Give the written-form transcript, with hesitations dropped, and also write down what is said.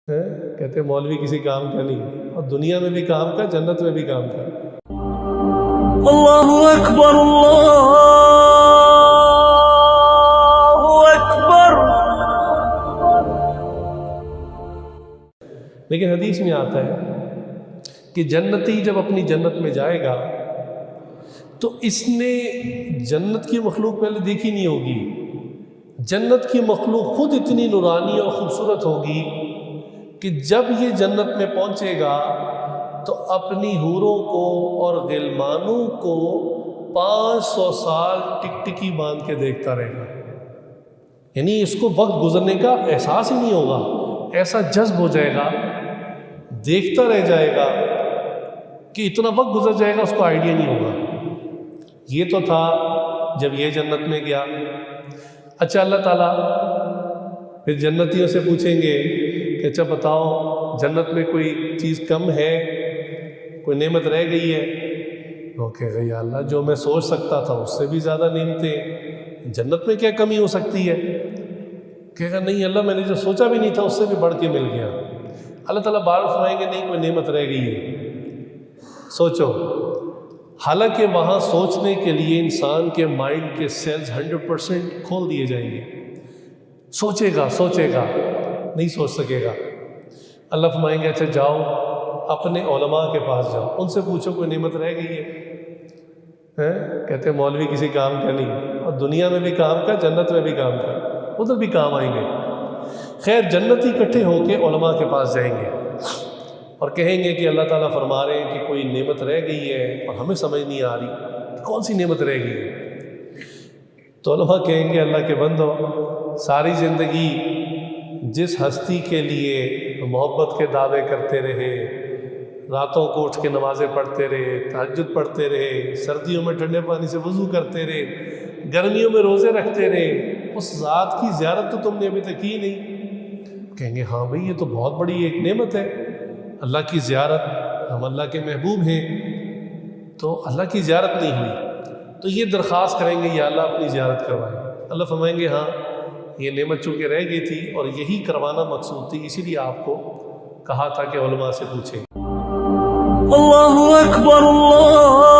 کہتے مولوی کسی کام کا نہیں، اور دنیا میں بھی کام کا، جنت میں بھی کام کا۔ اللہ اکبر اللہ اکبر۔ لیکن حدیث میں آتا ہے کہ جنتی جب اپنی جنت میں جائے گا تو اس نے جنت کی مخلوق پہلے دیکھی نہیں ہوگی۔ جنت کی مخلوق خود اتنی نورانی اور خوبصورت ہوگی کہ جب یہ جنت میں پہنچے گا تو اپنی حوروں کو اور غلمانوں کو 500 سال ٹکٹکی باندھ کے دیکھتا رہے گا۔ یعنی اس کو وقت گزرنے کا احساس ہی نہیں ہوگا، ایسا جذب ہو جائے گا، دیکھتا رہ جائے گا کہ اتنا وقت گزر جائے گا، اس کو آئیڈیا نہیں ہوگا۔ یہ تو تھا جب یہ جنت میں گیا۔ اچھا، اللہ تعالیٰ پھر جنتیوں سے پوچھیں گے کہ اچھا بتاؤ جنت میں کوئی چیز کم ہے، کوئی نعمت رہ گئی ہے؟ وہ کہے گا یا اللہ جو میں سوچ سکتا تھا اس سے بھی زیادہ نعمتیں، جنت میں کیا کمی ہو سکتی ہے؟ کہے گا نہیں اللہ میں نے جو سوچا بھی نہیں تھا اس سے بھی بڑھ کے مل گیا۔ اللہ تعالیٰ بار فرمائیں گے نہیں کوئی نعمت رہ گئی ہے، سوچو۔ حالانکہ وہاں سوچنے کے لیے انسان کے مائنڈ کے سیلز 100% کھول دیے جائیں گے۔ سوچے گا نہیں سوچ سکے گا۔ اللہ فرمائیں گے اچھا جاؤ اپنے علماء کے پاس جاؤ، ان سے پوچھو کوئی نعمت رہ گئی ہے؟ کہتے مولوی کسی کام کا نہیں، اور دنیا میں بھی کام کا، جنت میں بھی کام کا، ادھر بھی کام آئیں گے۔ خیر جنتی اکٹھے ہو کے علماء کے پاس جائیں گے اور کہیں گے کہ اللہ تعالیٰ فرما رہے ہیں کہ کوئی نعمت رہ گئی ہے اور ہمیں سمجھ نہیں آ رہی کہ کون سی نعمت رہ گئی ہے۔ تو علماء کہیں گے اللہ کے بندو، ساری زندگی جس ہستی کے لیے محبت کے دعوے کرتے رہے، راتوں کو اٹھ کے نمازیں پڑھتے رہے، تہجد پڑھتے رہے، سردیوں میں ٹھنڈے پانی سے وضو کرتے رہے، گرمیوں میں روزے رکھتے رہے، اس ذات کی زیارت تو تم نے ابھی تک کی نہیں۔ کہیں گے ہاں بھئی یہ تو بہت بڑی ایک نعمت ہے، اللہ کی زیارت، ہم اللہ کے محبوب ہیں، تو اللہ کی زیارت نہیں ہوئی۔ تو یہ درخواست کریں گے یا اللہ اپنی زیارت کروائیں۔ اللہ فرمائیں گے ہاں یہ نعمت چونکہ رہ گئی تھی اور یہی کروانا مقصود تھی، اسی لیے آپ کو کہا تھا کہ علماء سے پوچھیں۔ اللہ اکبر اللہ